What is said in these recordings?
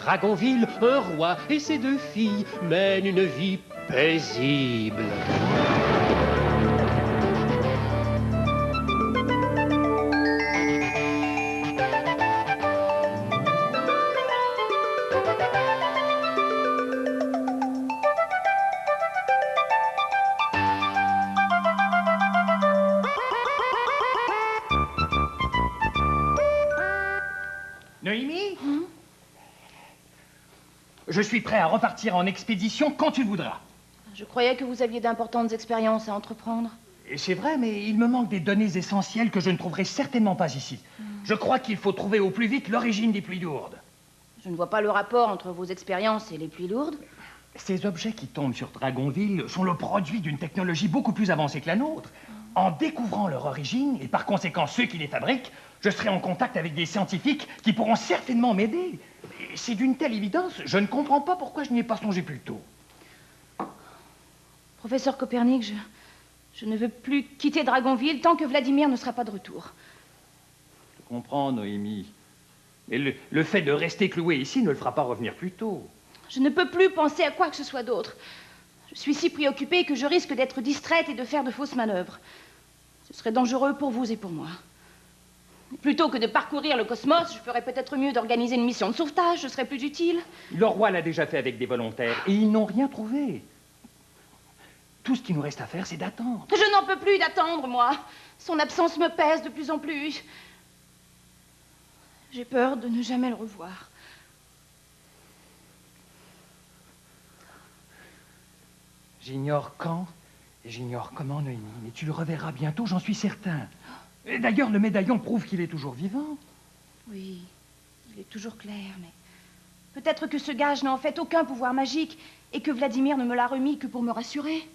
Dragonville, un roi et ses 2 filles mènent une vie paisible. Noémie ? Je suis prêt à repartir en expédition quand tu le voudras. Je croyais que vous aviez d'importantes expériences à entreprendre. Et c'est vrai, mais il me manque des données essentielles que je ne trouverai certainement pas ici. Je crois qu'il faut trouver au plus vite l'origine des pluies lourdes. Je ne vois pas le rapport entre vos expériences et les pluies lourdes. Ces objets qui tombent sur Dragonville sont le produit d'une technologie beaucoup plus avancée que la nôtre. En découvrant leur origine, et par conséquent ceux qui les fabriquent, je serai en contact avec des scientifiques qui pourront certainement m'aider. C'est d'une telle évidence, je ne comprends pas pourquoi je n'y ai pas songé plus tôt. Professeur Copernic, je ne veux plus quitter Dragonville tant que Vladimir ne sera pas de retour. Je comprends, Noémie. Mais le fait de rester cloué ici ne le fera pas revenir plus tôt. Je ne peux plus penser à quoi que ce soit d'autre. Je suis si préoccupée que je risque d'être distraite et de faire de fausses manœuvres. Ce serait dangereux pour vous et pour moi. Plutôt que de parcourir le cosmos, je ferais peut-être mieux d'organiser une mission de sauvetage, ce serait plus utile. Le roi l'a déjà fait avec des volontaires et ils n'ont rien trouvé. Tout ce qui nous reste à faire, c'est d'attendre. Je n'en peux plus d'attendre, moi. Son absence me pèse de plus en plus. J'ai peur de ne jamais le revoir. J'ignore quand et j'ignore comment, Noémie, mais tu le reverras bientôt, j'en suis certain. Et d'ailleurs, le médaillon prouve qu'il est toujours vivant. Oui, il est toujours clair, mais peut-être que ce gage n'a en fait aucun pouvoir magique et que Vladimir ne me l'a remis que pour me rassurer.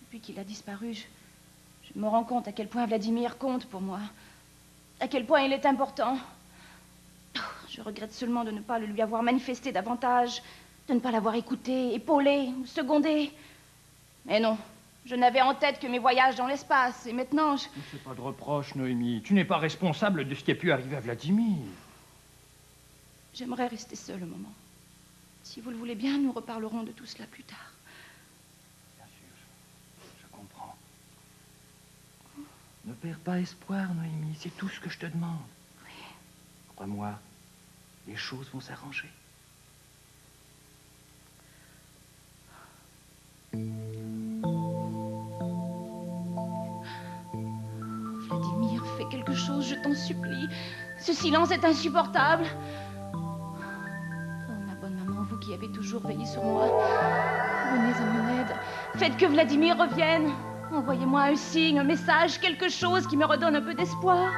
Depuis qu'il a disparu, je me rends compte à quel point Vladimir compte pour moi, à quel point il est important. Je regrette seulement de ne pas le lui avoir manifesté davantage, de ne pas l'avoir écouté, épaulé ou secondé. Mais non, je n'avais en tête que mes voyages dans l'espace, et maintenant je... Ne fais pas de reproche, Noémie. Tu n'es pas responsable de ce qui a pu arriver à Vladimir. J'aimerais rester seule un moment. Si vous le voulez bien, nous reparlerons de tout cela plus tard. Bien sûr, je comprends. Ne perds pas espoir, Noémie, c'est tout ce que je te demande. Oui. Crois-moi, les choses vont s'arranger. Vladimir, fais quelque chose, je t'en supplie. Ce silence est insupportable. Oh, ma bonne maman, vous qui avez toujours veillé sur moi, venez à mon aide. Faites que Vladimir revienne. Envoyez-moi un signe, un message, quelque chose qui me redonne un peu d'espoir.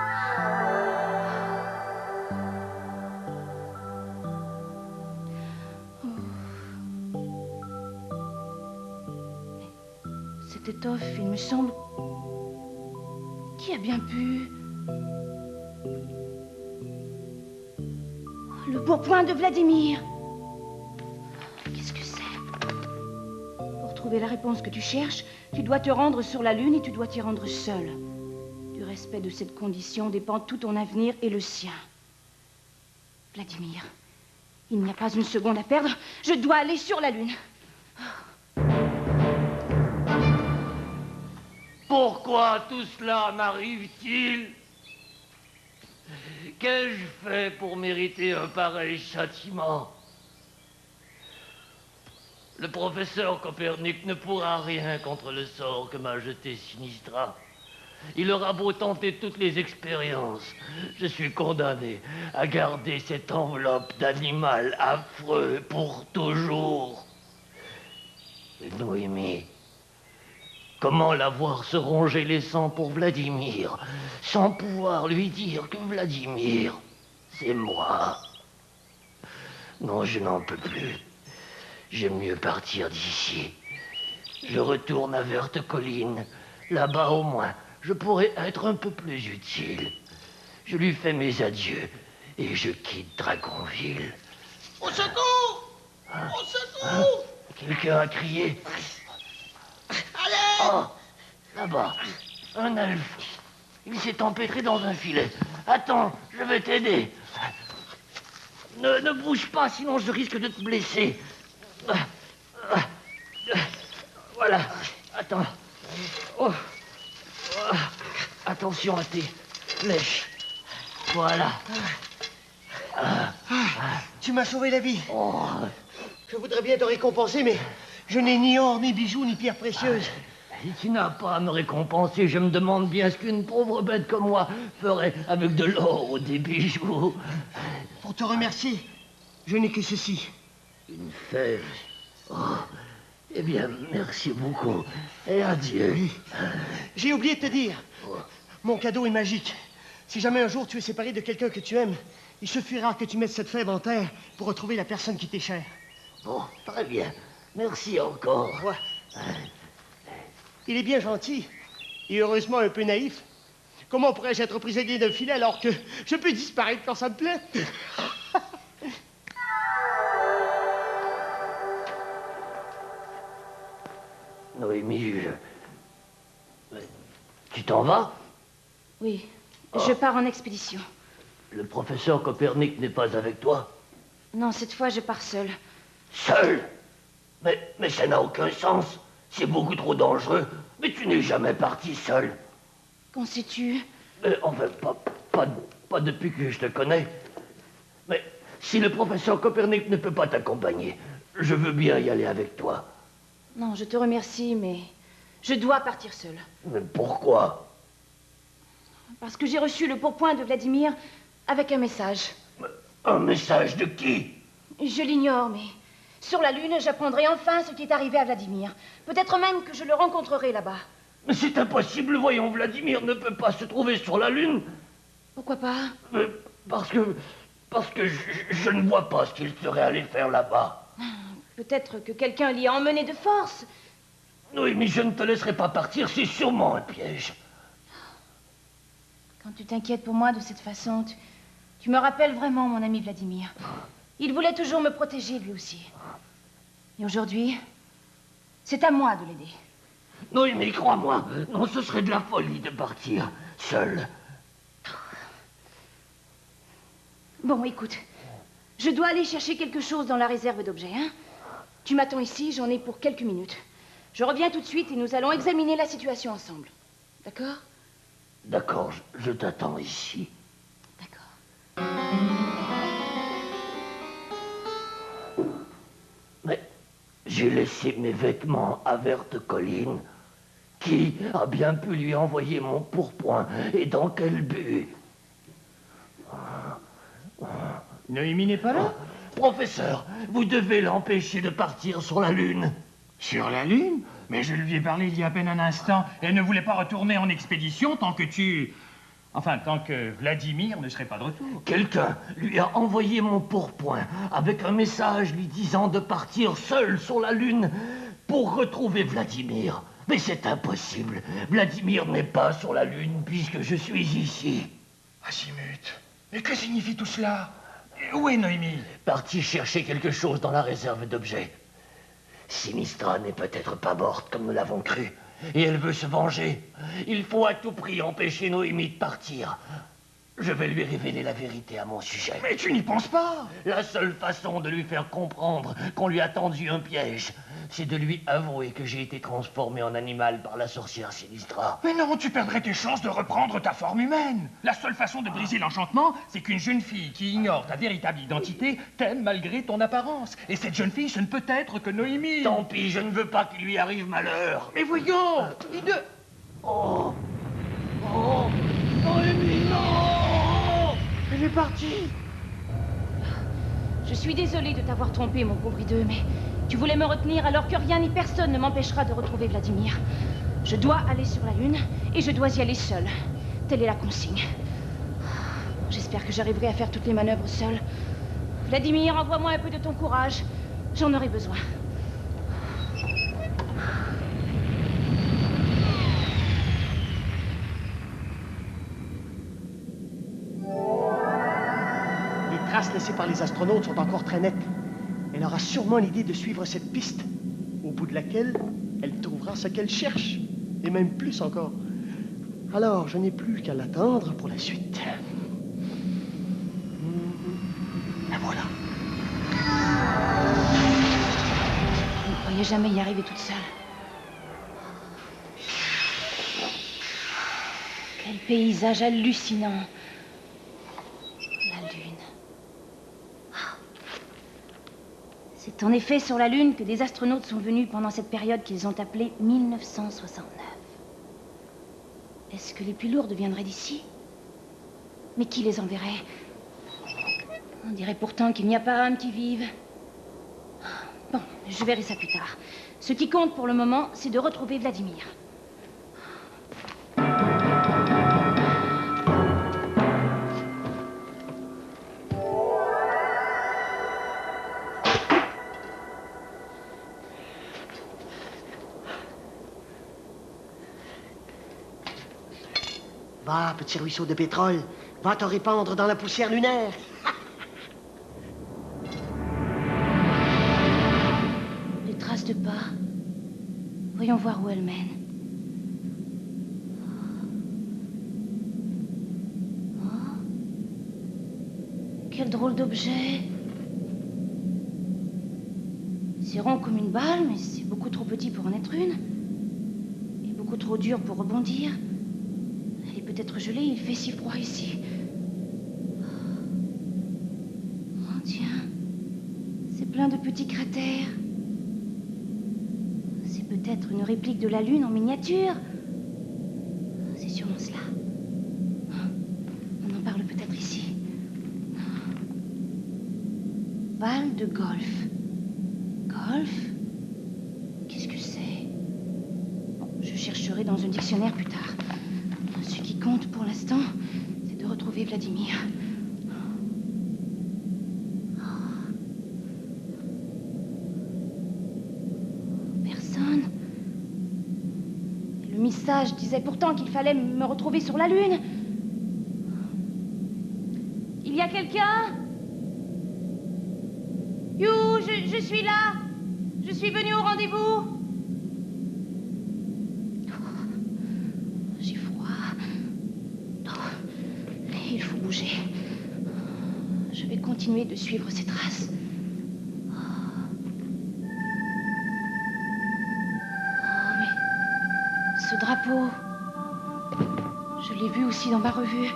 Cette étoffe, il me semble... Qui a bien pu... Le pourpoint de Vladimir. Qu'est-ce que c'est? Pour trouver la réponse que tu cherches, tu dois te rendre sur la Lune et tu dois t'y rendre seul. Du respect de cette condition dépend tout ton avenir et le sien. Vladimir, il n'y a pas une seconde à perdre. Je dois aller sur la Lune. Pourquoi tout cela m'arrive-t-il? Qu'ai-je fait pour mériter un pareil châtiment? Le professeur Copernic ne pourra rien contre le sort que m'a jeté Sinistra. Il aura beau tenter toutes les expériences, je suis condamné à garder cette enveloppe d'animal affreux pour toujours. Et Noémie, comment la voir se ronger les sangs pour Vladimir, sans pouvoir lui dire que Vladimir, c'est moi? Non, je n'en peux plus. J'aime mieux partir d'ici. Je retourne à Verte Colline. Là-bas, au moins, je pourrais être un peu plus utile. Je lui fais mes adieux et je quitte Dragonville. Au secours! Au secours! Quelqu'un a crié. Allez! Oh, là-bas, un elfe. Il s'est empêtré dans un filet. Attends, je vais t'aider. Ne bouge pas, sinon je risque de te blesser. Voilà. Attends. Oh. Attention à tes flèches. Voilà. Tu m'as sauvé la vie. Oh. Je voudrais bien te récompenser, mais je n'ai ni or, ni bijoux, ni pierres précieuses. Et tu n'as pas à me récompenser. Je me demande bien ce qu'une pauvre bête comme moi ferait avec de l'or ou des bijoux. Pour te remercier, je n'ai que ceci. Une fève. Oh. Eh bien, merci beaucoup. Et adieu. Oui. J'ai oublié de te dire. Mon cadeau est magique. Si jamais un jour tu es séparé de quelqu'un que tu aimes, il suffira que tu mettes cette fève en terre pour retrouver la personne qui t'est chère. Bon, très bien. Merci encore. Ouais. Il est bien gentil et heureusement un peu naïf. Comment pourrais-je être prisonnier d'un filet alors que je peux disparaître quand ça me plaît? Noémie, tu t'en vas? Oui, je pars en expédition. Le professeur Copernic n'est pas avec toi? Non, cette fois, je pars seule. Seul? Mais ça n'a aucun sens. C'est beaucoup trop dangereux. Mais tu n'es jamais parti seul. Qu'en sais-tu? Enfin, pas depuis que je te connais. Mais si le professeur Copernic ne peut pas t'accompagner, je veux bien y aller avec toi. Non, je te remercie, mais je dois partir seule. Mais pourquoi? Parce que j'ai reçu le pourpoint de Vladimir avec un message. Un message de qui? Je l'ignore, mais sur la Lune, j'apprendrai enfin ce qui est arrivé à Vladimir. Peut-être même que je le rencontrerai là-bas. Mais c'est impossible, voyons, Vladimir ne peut pas se trouver sur la Lune. Pourquoi pas? Parce que je ne vois pas ce qu'il serait allé faire là-bas. Peut-être que quelqu'un l'y a emmené de force. Oui, mais je ne te laisserai pas partir, c'est sûrement un piège. Quand tu t'inquiètes pour moi de cette façon, tu me rappelles vraiment mon ami Vladimir. Il voulait toujours me protéger, lui aussi. Et aujourd'hui, c'est à moi de l'aider. Oui, mais crois-moi, non, ce serait de la folie de partir seul. Bon, écoute, je dois aller chercher quelque chose dans la réserve d'objets, hein? Tu m'attends ici, j'en ai pour quelques minutes. Je reviens tout de suite et nous allons examiner la situation ensemble. D'accord? D'accord, je t'attends ici. D'accord. Mais j'ai laissé mes vêtements à Verte Colline. Qui a bien pu lui envoyer mon pourpoint et dans quel but? Noémie n'est pas là? Professeur, vous devez l'empêcher de partir sur la Lune. Sur la Lune? Mais je lui ai parlé il y a à peine un instant. Elle ne voulait pas retourner en expédition tant que Vladimir ne serait pas de retour. Quelqu'un lui a envoyé mon pourpoint avec un message lui disant de partir seul sur la Lune pour retrouver Vladimir. Mais c'est impossible. Vladimir n'est pas sur la Lune puisque je suis ici. Azimut, mais que signifie tout cela? Où est Noémie? Parti chercher quelque chose dans la réserve d'objets. Sinistra n'est peut-être pas morte comme nous l'avons cru. Et elle veut se venger. Il faut à tout prix empêcher Noémie de partir. Je vais lui révéler la vérité à mon sujet. Mais tu n'y penses pas? La seule façon de lui faire comprendre qu'on lui a tendu un piège, c'est de lui avouer que j'ai été transformé en animal par la sorcière Sinistra. Mais non, tu perdrais tes chances de reprendre ta forme humaine. La seule façon de briser l'enchantement, c'est qu'une jeune fille qui ignore ta véritable identité t'aime malgré ton apparence. Et cette jeune fille, ce ne peut être que Noémie. Tant pis, je ne veux pas qu'il lui arrive malheur. Mais voyons, Oh, Noémie, non! Elle est partie. Je suis désolée de t'avoir trompé, mon pauvre hideux, mais tu voulais me retenir alors que rien ni personne ne m'empêchera de retrouver Vladimir. Je dois aller sur la Lune et je dois y aller seule. Telle est la consigne. J'espère que j'arriverai à faire toutes les manœuvres seule. Vladimir, envoie-moi un peu de ton courage. J'en aurai besoin. Les traces laissées par les astronautes sont encore très nettes. Elle aura sûrement l'idée de suivre cette piste, au bout de laquelle elle trouvera ce qu'elle cherche, et même plus encore. Alors, je n'ai plus qu'à l'attendre pour la suite. La voilà. jamais y arriver toute seule. Quel paysage hallucinant. La Lune. C'est en effet sur la Lune que des astronautes sont venus pendant cette période qu'ils ont appelée 1969. Est-ce que les plus lourdes viendraient d'ici? Mais qui les enverrait? On dirait pourtant qu'il n'y a pas un qui vive. Bon, je verrai ça plus tard. Ce qui compte pour le moment, c'est de retrouver Vladimir. Va, petit ruisseau de pétrole, va te répandre dans la poussière lunaire. Des traces de pas. Voyons voir où elles mènent. Oh. Quel drôle d'objet. C'est rond comme une balle, mais c'est beaucoup trop petit pour en être une. Et beaucoup trop dur pour rebondir. Elle est peut-être gelée, il fait si froid ici. Oh, tiens. C'est plein de petits cratères. C'est peut-être une réplique de la Lune en miniature. C'est sûrement cela. On en parle peut-être ici. Balle de golf. Golf? Qu'est-ce que c'est? Bon, je chercherai dans un dictionnaire plus tard. Ce qui compte pour l'instant, c'est de retrouver Vladimir. Personne. Le message disait pourtant qu'il fallait me retrouver sur la Lune. Il y a quelqu'un? You, je suis là. Je suis venue au rendez-vous. J'ai froid. Oh, il faut bouger. Je vais continuer de suivre ces traces. Oh, mais ce drapeau, je l'ai vu aussi dans ma revue.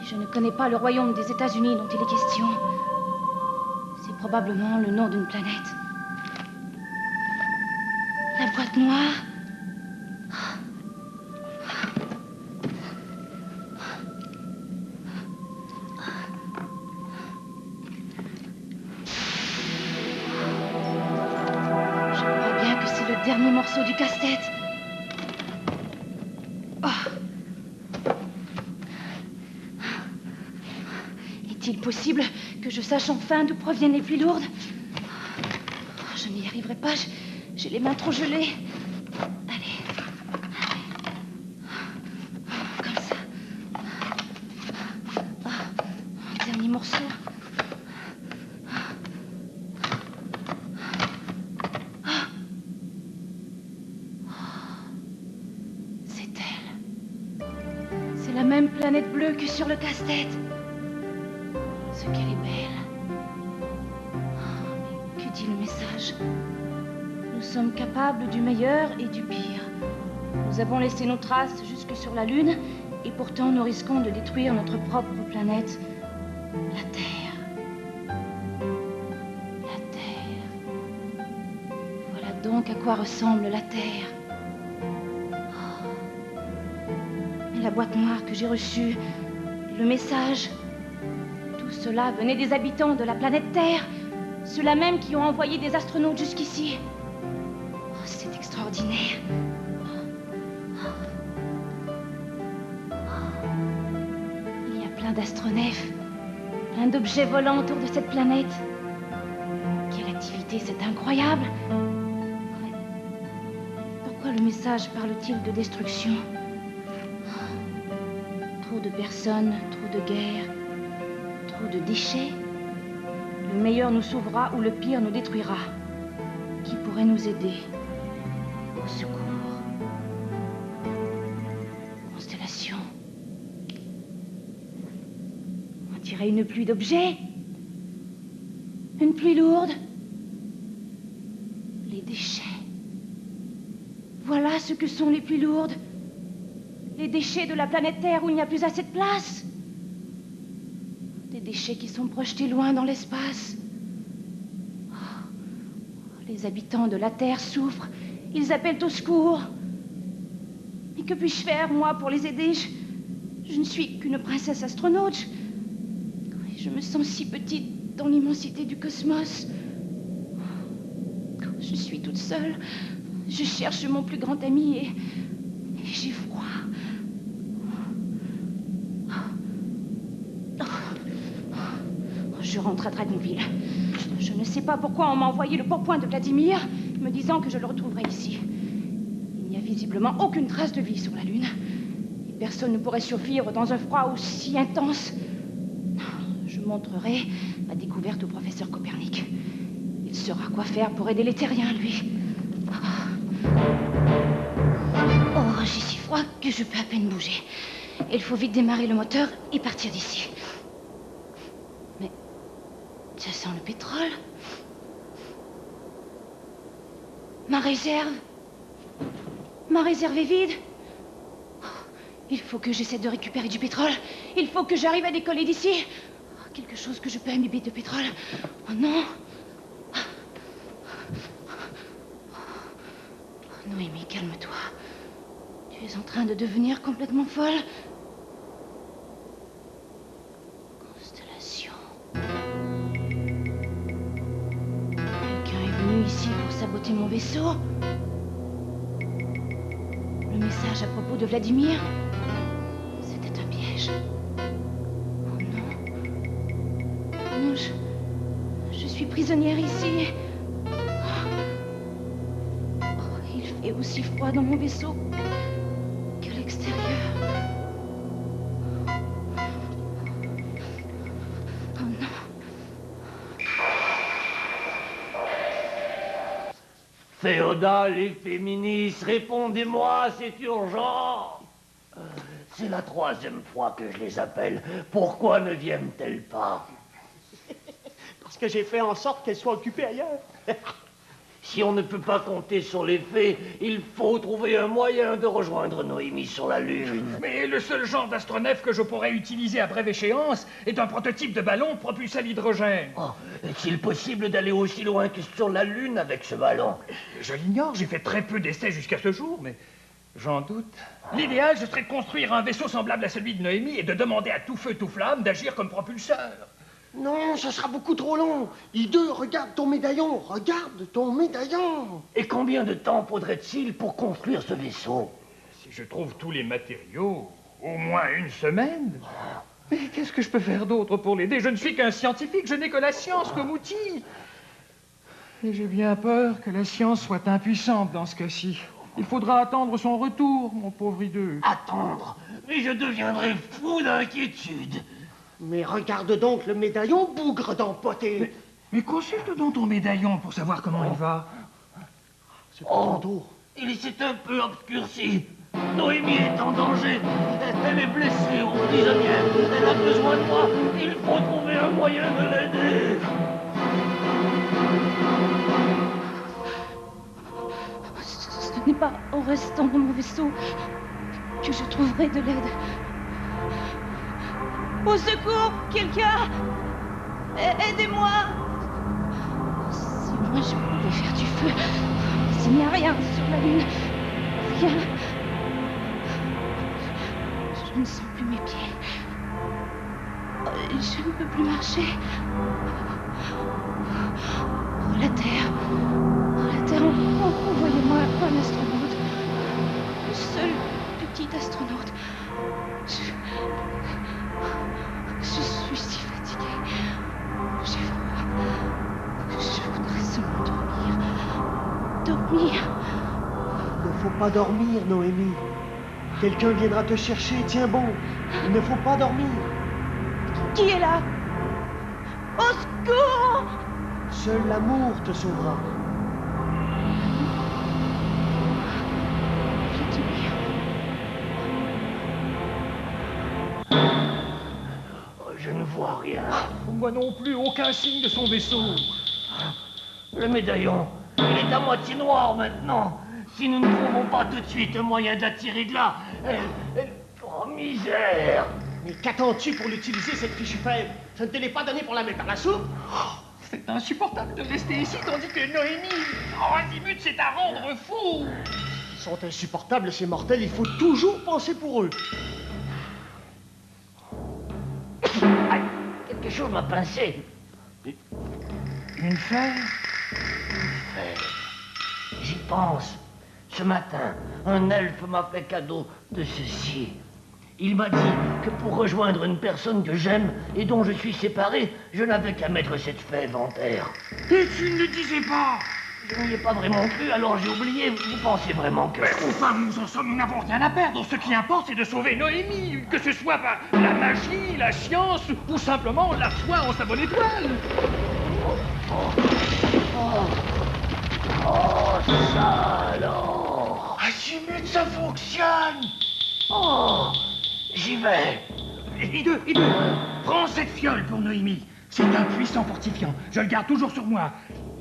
Je ne connais pas le royaume des États-Unis dont il est question. C'est probablement le nom d'une planète. La boîte noire. Je crois bien que c'est le dernier morceau du casse-tête. Est-il possible que je sache enfin d'où proviennent les pluies lourdes? Je n'y arriverai pas, j'ai les mains trop gelées. Allez. Comme ça. Un dernier morceau. C'est elle. C'est la même planète bleue que sur le casse-tête. Ce qu'elle est belle. Mais que dit le message? Nous sommes capables du meilleur et du pire. Nous avons laissé nos traces jusque sur la Lune, et pourtant nous risquons de détruire notre propre planète, la Terre. La Terre. Voilà donc à quoi ressemble la Terre. Et la boîte noire que j'ai reçue, le message... Cela venait des habitants de la planète Terre, ceux-là même qui ont envoyé des astronautes jusqu'ici. Oh, c'est extraordinaire. Il y a plein d'astronefs, plein d'objets volants autour de cette planète. Quelle activité, c'est incroyable. Pourquoi le message parle-t-il de destruction? Trop de personnes, trop de guerres. De déchets, le meilleur nous sauvera ou le pire nous détruira. Qui pourrait nous aider? Au secours. On dirait une pluie d'objets. Une pluie lourde. Les déchets. Voilà ce que sont les pluies lourdes. Les déchets de la planète Terre où il n'y a plus assez de place. Des déchets qui sont projetés loin dans l'espace. Oh, les habitants de la Terre souffrent. Ils appellent au secours. Mais que puis-je faire, moi, pour les aider? Je ne suis qu'une princesse astronaute. Je me sens si petite dans l'immensité du cosmos. Je suis toute seule. Je cherche mon plus grand ami et j'ai froid. Je rentre à Dragonville. Je ne sais pas pourquoi on m'a envoyé le pourpoint de Vladimir, me disant que je le retrouverais ici. Il n'y a visiblement aucune trace de vie sur la Lune. Et personne ne pourrait survivre dans un froid aussi intense. Je montrerai ma découverte au professeur Copernic. Il saura quoi faire pour aider les terriens, lui. Oh, j'ai si froid que je peux à peine bouger. Il faut vite démarrer le moteur et partir d'ici. Mais ça sent le pétrole. Ma réserve est vide. Oh, il faut que j'essaie de récupérer du pétrole. Il faut que j'arrive à décoller d'ici. Oh, quelque chose que je peux imbiber de pétrole. Oh non. Oh, Noémie, calme-toi. Tu es en train de devenir complètement folle. Constellation. Quelqu'un est venu ici pour saboter mon vaisseau. Le message à propos de Vladimir, c'était un piège. Oh non. Non, je suis prisonnière ici. Oh, il fait aussi froid dans mon vaisseau qu'à l'extérieur. Oh non. Féodal et féministes, répondez-moi, c'est urgent. C'est la 3e fois que je les appelle. Pourquoi ne viennent-elles pas? Parce que j'ai fait en sorte qu'elles soient occupées ailleurs. Si on ne peut pas compter sur les fées, il faut trouver un moyen de rejoindre Noémie sur la Lune. Mais le seul genre d'astronef que je pourrais utiliser à brève échéance est un prototype de ballon propulsé à l'hydrogène. Oh, est-il possible d'aller aussi loin que sur la Lune avec ce ballon? Je l'ignore, j'ai fait très peu d'essais jusqu'à ce jour, mais j'en doute. L'idéal, ce serait de construire un vaisseau semblable à celui de Noémie et de demander à tout feu, tout flamme d'agir comme propulseur. Non, ça sera beaucoup trop long. Hideux, regarde ton médaillon. Regarde ton médaillon. Et combien de temps faudrait-il pour construire ce vaisseau? Si je trouve tous les matériaux, au moins 1 semaine. Mais qu'est-ce que je peux faire d'autre pour l'aider? Je ne suis qu'un scientifique, je n'ai que la science comme outil. Et j'ai bien peur que la science soit impuissante dans ce cas-ci. Il faudra attendre son retour, mon pauvre hideux. Attendre? Mais je deviendrai fou d'inquiétude. Mais regarde donc le médaillon, bougre d'empoté. Mais consulte donc ton médaillon pour savoir comment il va. C'est pas ton tour. Il s'est un peu obscurci. Noémie est en danger. Elle est blessée au prisonnière. Elle a besoin de moi. Il faut trouver un moyen de l'aider. Ce n'est pas en restant dans mon vaisseau que je trouverai de l'aide. Au secours, quelqu'un! Aidez-moi! Si moi je pouvais faire du feu, s'il n'y a rien sur la Lune, rien. Je ne sens plus mes pieds. Je ne peux plus marcher. Oh, la Terre, envoyez-moi un astronaute. Le seul petit astronaute. Je suis si fatiguée. J'ai froid. Je voudrais seulement dormir. Dormir. Il ne faut pas dormir, Noémie. Quelqu'un viendra te chercher, tiens bon. Il ne faut pas dormir. Qui est là? Au secours! Seul l'amour te sauvera. Je ne vois rien. Moi non plus, aucun signe de son vaisseau. Le médaillon, il est à moitié noir maintenant. Si nous ne trouvons pas tout de suite un moyen d'attirer de là, oh, misère! Mais qu'attends-tu pour l'utiliser, cette fichue fève? Je ne te l'ai pas donnée pour la mettre à la soupe? C'est insupportable de rester ici tandis que Noémie, en azimut, c'est à rendre fou. Ils sont insupportables, ces mortels. Il faut toujours penser pour eux. Aïe, quelque chose m'a pincé. Une fève? J'y pense. Ce matin, un elfe m'a fait cadeau de ceci. Il m'a dit que pour rejoindre une personne que j'aime et dont je suis séparé, je n'avais qu'à mettre cette fève en terre. Et tu ne le disais pas? Je n'y ai pas vraiment cru, alors j'ai oublié. Vous pensez vraiment que... Mais enfin, nous en sommes, nous n'avons rien à perdre. Ce qui importe, c'est de sauver Noémie, que ce soit par la magie, la science ou simplement la foi en sa bonne étoile. Oh, ça alors! Azimut, ça fonctionne! Oh, j'y vais. Hideux, prends cette fiole pour Noémie. C'est un puissant fortifiant. Je le garde toujours sur moi.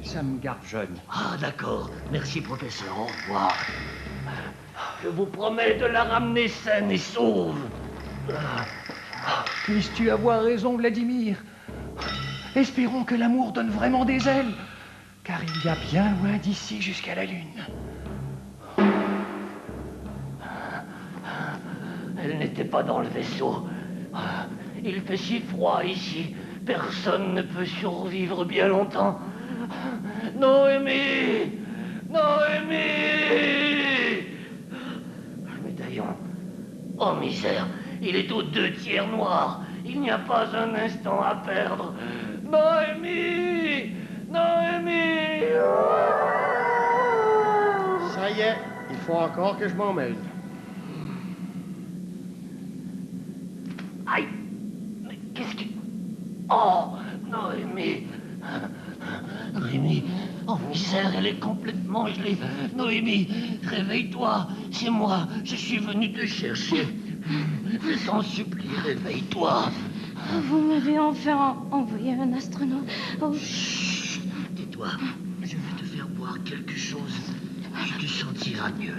Ça me garde jeune. Ah, d'accord. Merci, professeur. Au revoir. Je vous promets de la ramener saine et sauve. Puisses-tu avoir raison, Vladimir? Espérons que l'amour donne vraiment des ailes, car il y a bien loin d'ici jusqu'à la Lune. Elle n'était pas dans le vaisseau. Il fait si froid ici. Personne ne peut survivre bien longtemps. Noémie! Noémie! Le médaillon. Oh misère, il est aux 2/3 noir. Il n'y a pas un instant à perdre. Noémie! Noémie! Ça y est, il faut encore que je m'en mêle. Aïe! Mais qu'est-ce que... Oh! Noémie! Noémie! Oh misère, elle est complètement gelée. Noémie, réveille-toi. C'est moi, je suis venu te chercher. Je t'en supplie, réveille-toi. Vous m'avez enfin envoyé un astronaute. Oh. Chut, tais-toi. Je vais te faire boire quelque chose. Tu te sentiras mieux.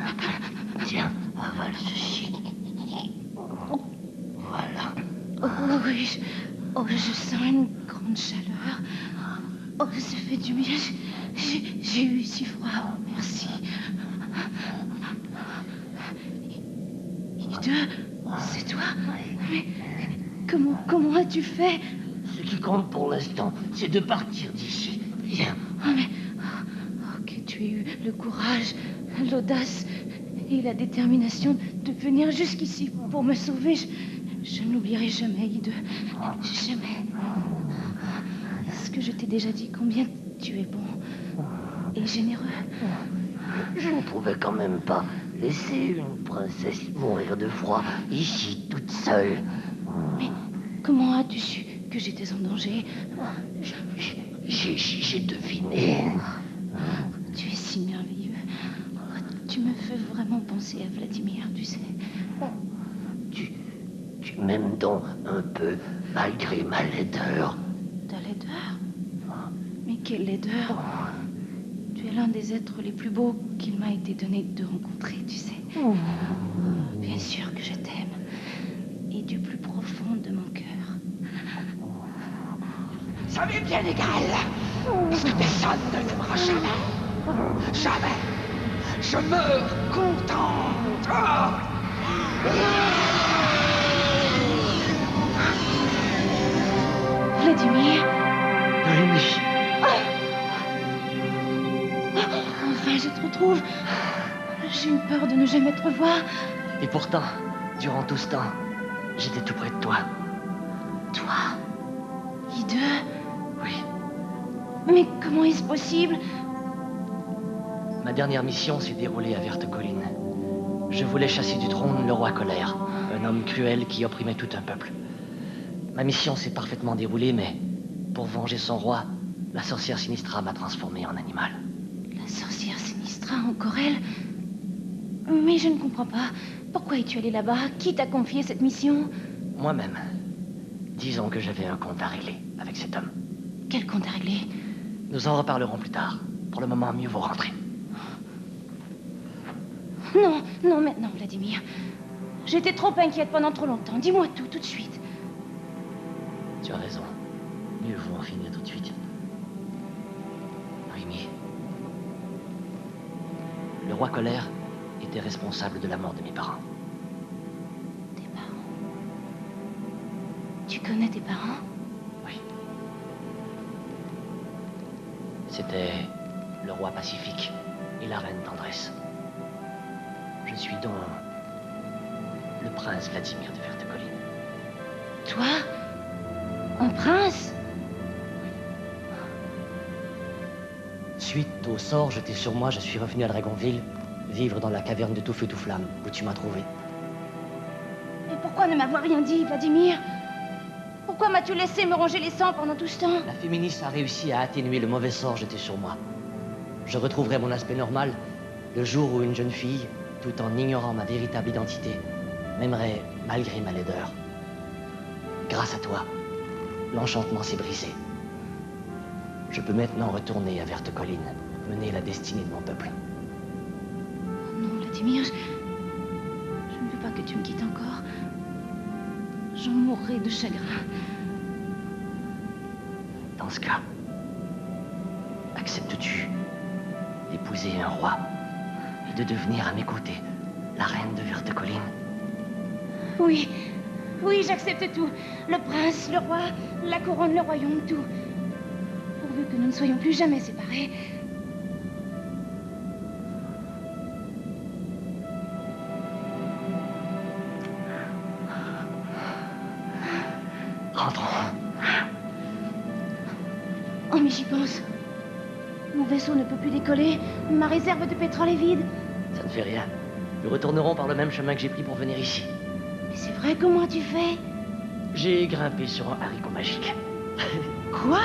Tiens, avale ceci. Voilà. Oh oui, je sens une grande chaleur. Oh, ça fait du bien. J'ai eu si froid. Oh, merci. Hideux, c'est toi? Mais comment as-tu fait? Ce qui compte pour l'instant, c'est de partir d'ici. Viens. Oh, mais que tu aies eu le courage, l'audace et la détermination de venir jusqu'ici pour me sauver. Je n'oublierai jamais, Hideux. Jamais. Est-ce que je t'ai déjà dit combien tu es bon et généreux? Je ne pouvais quand même pas laisser une princesse mourir de froid ici, toute seule. Mais comment as-tu su que j'étais en danger? J'ai deviné. Tu es si merveilleux. Tu me fais vraiment penser à Vladimir, tu sais. Tu m'aimes donc un peu, malgré ma laideur. Ta laideur? Mais quelle laideur? Tu es l'un des êtres les plus beaux qu'il m'a été donné de rencontrer, tu sais. Bien sûr que je t'aime. Et du plus profond de mon cœur. Ça m'est bien égal. Parce que personne ne t'aimera jamais. Jamais. Je meurs content. Vladimir? Noémie. Enfin, je te retrouve. J'ai eu peur de ne jamais te revoir. Et pourtant, durant tout ce temps, j'étais tout près de toi. Toi? Hideux? Oui. Mais comment est-ce possible? Ma dernière mission s'est déroulée à Verte Colline. Je voulais chasser du trône le roi Colère, un homme cruel qui opprimait tout un peuple. Ma mission s'est parfaitement déroulée, mais pour venger son roi, la sorcière Sinistra m'a transformé en animal. La sorcière Sinistra, encore elle? Mais je ne comprends pas. Pourquoi es-tu allé là-bas? Qui t'a confié cette mission? Moi-même. Disons que j'avais un compte à régler avec cet homme. Quel compte à régler? Nous en reparlerons plus tard. Pour le moment, mieux vaut rentrer. Non, non, maintenant, Vladimir. J'étais trop inquiète pendant trop longtemps. Dis-moi tout de suite. Tu as raison. Mieux vaut en finir tout de suite. Rémi. Le roi Colère était responsable de la mort de mes parents. Tes parents? Tu connais tes parents? Oui. C'était le roi Pacifique et la reine Tendresse. Je suis donc le prince Vladimir de Verte-Colline. Toi? Un prince? Suite au sort jeté sur moi, je suis revenu à Dragonville, vivre dans la caverne de Tout Feu Tout Flamme, où tu m'as trouvé. Mais pourquoi ne m'avoir rien dit, Vladimir? Pourquoi m'as-tu laissé me ronger les sangs pendant tout ce temps? La féministe a réussi à atténuer le mauvais sort jeté sur moi. Je retrouverai mon aspect normal le jour où une jeune fille, tout en ignorant ma véritable identité, m'aimerait malgré ma laideur. Grâce à toi, l'enchantement s'est brisé. Je peux maintenant retourner à Verte-Colline, mener la destinée de mon peuple. Non, Vladimir, je ne veux pas que tu me quittes encore. J'en mourrai de chagrin. Dans ce cas, acceptes-tu d'épouser un roi et de devenir à mes côtés la reine de Verte-Colline? Oui, oui, j'accepte tout. Le prince, le roi, la couronne, le royaume, tout. Pourvu que nous ne soyons plus jamais séparés. Rentrons. Oh, mais j'y pense. Mon vaisseau ne peut plus décoller. Ma réserve de pétrole est vide. Ça ne fait rien. Nous retournerons par le même chemin que j'ai pris pour venir ici. Mais c'est vrai, comment as-tu fait? J'ai grimpé sur un haricot magique. Quoi?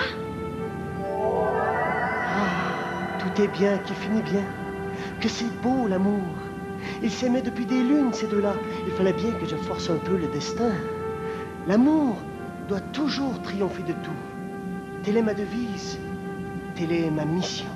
Tout est bien qui finit bien. Que c'est beau, l'amour. Ils s'aimaient depuis des lunes, ces deux-là. Il fallait bien que je force un peu le destin. L'amour doit toujours triompher de tout. Telle est ma devise. Telle est ma mission.